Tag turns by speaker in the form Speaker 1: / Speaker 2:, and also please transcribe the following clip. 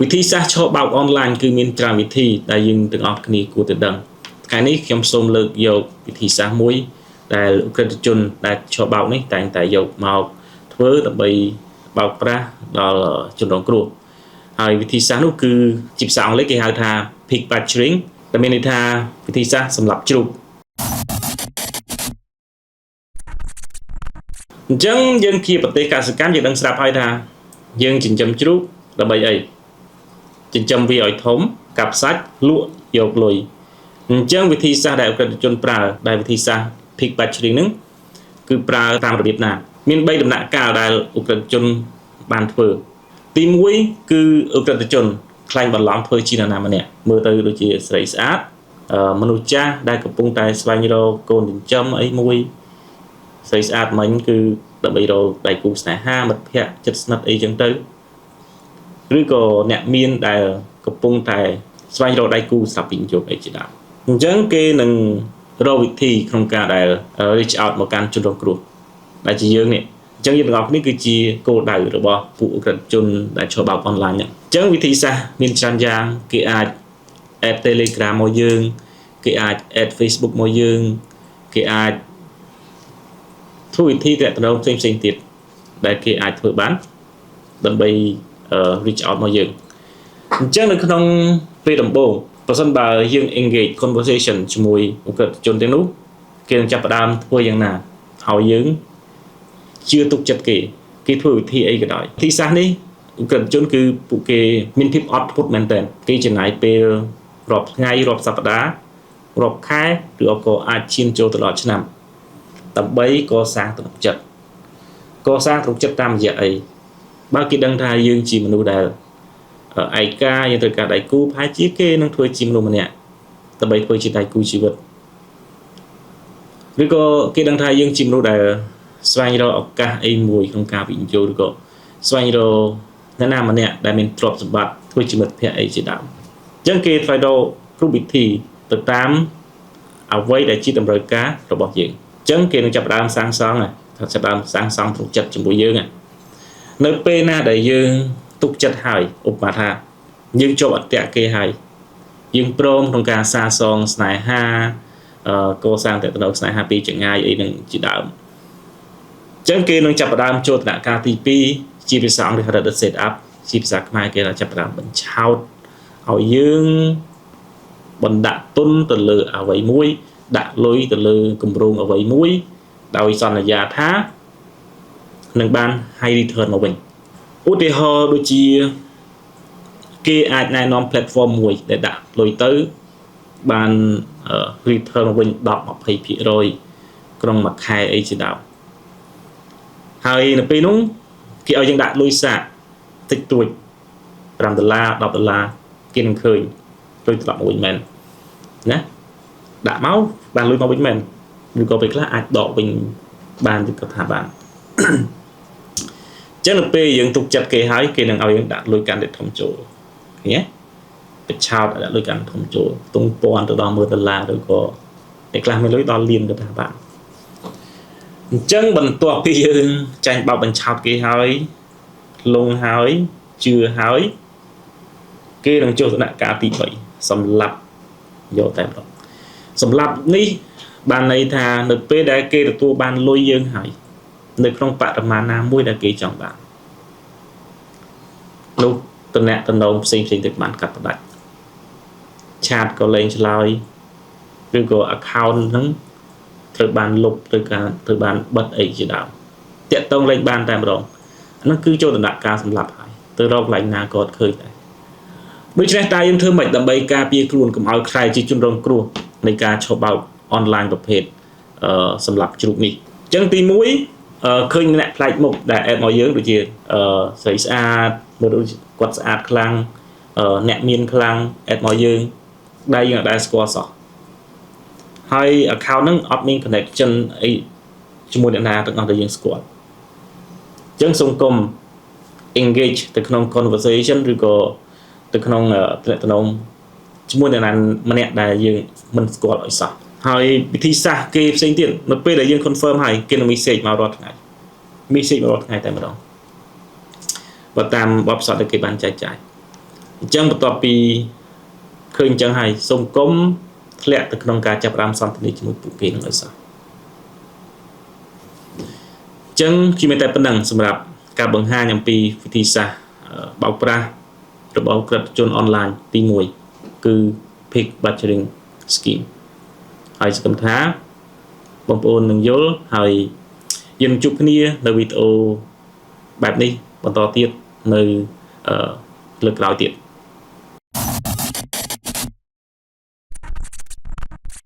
Speaker 1: วิธีសាស្ត្រឆោបោកអនឡាញគឺមានច្រើនវិធីដែលយើងទាំងអស់គ្នាគួរតែដឹងថ្ងៃនេះខ្ញុំសូមលើកយកវិធីសាស្ត្រមួយដែលឧក្រិដ្ឋជនដែលឆោបោកនេះតែងតែយកមកធ្វើដើម្បីបោកប្រាស់ដល់ជនរងគ្រោះហើយវិធីសាស្ត្រនោះគឺជាភាសាអង់គ្លេសគេហៅថា pig patching ដែលមានន័យថាវិធីសាស្ត្រសម្រាប់ជ្រូកអញ្ចឹងយើងជាប្រទេសកសិកម្មយើងដឹងស្រាប់ហើយថាយើងចិញ្ចឹមជ្រូកដើម្បីអីចិញ្ចឹមវាឲ្យធំកាប់សាច់លក់យកលុយអញ្ចឹងវិធីសាស្ត្រដែលឧក្រិដ្ឋជនប្រើដែលវិធីសាស្ត្រ pig patching ហ្នឹងគឺប្រើតាមរបៀបណាមាន3ដំណាក់កាលដែលឧក្រិដ្ឋជនបានធ្វើទី1គឺឧក្រិដ្ឋជនខ្លាញ់បន្លំធ្វើជានរណាម្នាក់មើលទៅដូចជាស្រីស្អាតមនុស្សចាស់ដែលកំពុងតែស្វែងរកកូនចិញ្ចឹមអីមួយស្រីស្អាតមិញគឺដើម្បីរកដៃគូស្នេហាមិត្តភ័ក្តិចិត្តស្និទ្ធអីចឹងទៅឬក៏អ្នកមានដែលកំពុងតែស្វែងរកដៃគូសម្រាប់វិនិយោគអីជាដើមអញ្ចឹងគេនឹងរកវិធីក្នុងការដែល reach out មកកាន់ជនរងគ្រោះដែលជាយើងនេះអញ្ចឹងយើងទាំងអស់គ្នាគឺជាគោលដៅរបស់ពួកឧក្រិដ្ឋជនដែលឆោបោកអនឡាញហ្នឹងអញ្ចឹងវិធីសាស្ត្រមានច្រើនយ៉ាងគេអាច add Telegram មកយើងគេអាច add Facebook មកយើងគេអាចធ្វើវិធីតាក់ទងផ្សេងៗទៀតដែលគេអាចធ្វើបានដើម្បី reach out មកយើងអញ្ចឹងនៅក្នុងពេលដំបូងប្រសិនបើយើង engage conversation ជាមួយឧក្រិដ្ឋជនទាំងនោះគេនឹងចាប់ផ្ដើមធ្វើយ៉ាងណាឲ្យយើងជឿទុកចិត្តគេធ្វើវិធីអីក៏ដោយវិធីសាស្ត្រនេះឧក្រិដ្ឋជនគឺពួកគេមានភាពអត់ធ្មត់មែនទែនគេចំណាយពេលរាប់ថ្ងៃរាប់សប្តាហ៍រាប់ខែឬក៏អាចឈានចូលទៅដល់ឆ្នាំដើម្បីកសាងទំនុកចិត្តតាមរយៈអីបើគេដឹងថាយើងជាមនុស្សដែលឯកាយើងត្រូវការដៃគូប្រហែលជាគេនឹងធ្វើជាមនុស្សម្នាក់ដើម្បីធ្វើជាដៃគូជីវិតឬក៏គេដឹងថាយើងជាមនុស្សដែលស្វែងរកឱកាសអីមួយក្នុងការវិនិយោគឬក៏ស្វែងរកអ្នកណាម្នាក់ដែលមានទ្រព្យសម្បត្តិធ្វើជាមិត្តភក្តិអីជាដើមអញ្ចឹងគេត្រូវរកគ្រប់វិធីទៅតាមអ្វីដែលជាតម្រូវការរបស់យើងអញ្ចឹងគេនឹងចាប់ផ្ដើមសាងសង់ចាប់ផ្ដើមសាងសង់ទុកចិត្តជាមួយយើងនៅពេលណាដែលយើងទុកចិត្តហើយឧបមាថាយើងជាប់អតិថិគេហើយយើងព្រមក្នុងការសាសងស្នេហាកសាងតេតនស្នេហាពីចងាយអីនឹងជាដើមអញ្ចឹងគេនឹងចាប់ផ្ដើមចូលដំណាក់កាលទី2ជាភាសាអង់គ្លេសហៅថា set up ជាភាសាខ្មែរគេថាចាប់ផ្ដើមបញ្ឆោតឲ្យយើងបណ្ដាក់ទុនទៅលើអ្វីមួយដាក់លុយទៅលើគម្រោងអ្វីមួយដោយសន្យាថានឹងបាន high return មកវិញឧទាហរណ៍ដូចជាគេអាចណែនាំ platform មួយដែលដាក់លុយទៅបាន return មកវិញ 10-20% ក្នុងមួយខែអីជាដើមហើយនៅពេលនោះគេឲ្យយើងដាក់លុយសាកតិចតួច$5 $10គេនឹងឃើញលុយត្រឡប់មកវិញមែនណាដាក់មកបានលុយមកវិញមែនឬក៏ពេលខ្លះអាចដកវិញបានឬក៏ថាបានចឹងនៅពេលយើងទុកចិត្តគេហើយគេនឹងឲ្យយើងដាក់លុយកាន់តែធំចូលឃើញទេបញ្ឆោតដាក់លុយកាន់ធំចូលខ្ទង់$1000 ទៅដល់$10000ឬក៏ពេលខ្លះមានលុយដល់លានក៏ថាបានអញ្ចឹងបន្ទាប់ពីយើងចាញ់បោកបញ្ឆោតគេហើយលងហើយជឿហើយគេនឹងចូលដំណាក់កាលទី3សម្លាប់យកតែម្ដងសម្លាប់នេះបានន័យថានៅពេលដែលគេទទួលបានលុយយើងហើយនៅក្នុងបរិមាណណាមួយដែលគេចង់បាននោះតំណែងផ្សេងទៀតបានកាត់ផ្ដាច់ឆាតក៏លែងឆ្លើយឬក៏ account ហ្នឹងត្រូវបានលុបត្រូវបានបិទអីជាដើមតាក់ទងលេខបានតែម្ដងអានោះគឺចូលដំណាក់កាលសម្លាប់ហើយទៅរកកន្លែងណាក៏អត់ឃើញដែរដូច្នេះតើយើងធ្វើម៉េចដើម្បីការពារខ្លួនកុំឲ្យខ្លាយជាជនរងគ្រោះនៃការឆោបោកអនឡាញប្រភេទសម្រាប់ជ្រូកនេះអញ្ចឹងទី1ឃើញអ្នកផ្លែកមុខដែលអេបមកយើងដូចជាស្រីស្អាតមើលដូចគាត់ស្អាតខ្លាំងអ្នកមានខ្លាំងអេបមកយើងដែលយើងអត់ដែលស្គាល់សោះហើយ account ហ្នឹងអត់មាន connection អីជាមួយអ្នកណាទាំងអស់ដែលយើងស្គាល់អញ្ចឹងសូមកុំ engage ទៅក្នុង conversation ឬក៏ទៅក្នុងទំនាក់ទំនងជាមួយអ្នកណាម្នាក់ដែលយើងមិនស្គាល់ឲ្យសោះហើយវិធីសាស្ត្រគេផ្សេងទៀតនៅពេលដែលយើង confirm ហើយគេនឹង message មករាល់ថ្ងៃតែម្ដងបើតាមបបផ្សោតដែលគេបានចែកចាយ ចឹងបន្ទាប់ពីឃើញចឹងហើយសូមកុំធ្លាក់ទៅក្នុងការចាប់ផ្ដើមសន្ទនាជាមួយពួកគេនឹងឲ្យសោះចឹងគឺមានតែប៉ុណ្ណឹងសម្រាប់ការបង្ហាញអំពីវិធីសាស្ត្របោកប្រាស់របស់ក្រិតជនអនឡាញទី1គឺ Pig Badgering Scheme ហើយសង្ឃឹមថាបងប្អូននឹងយល់ហើយយើងជួបគ្នានៅវីដេអូបែបនេះបន្តទៀតនៅលើកក្រោយទៀត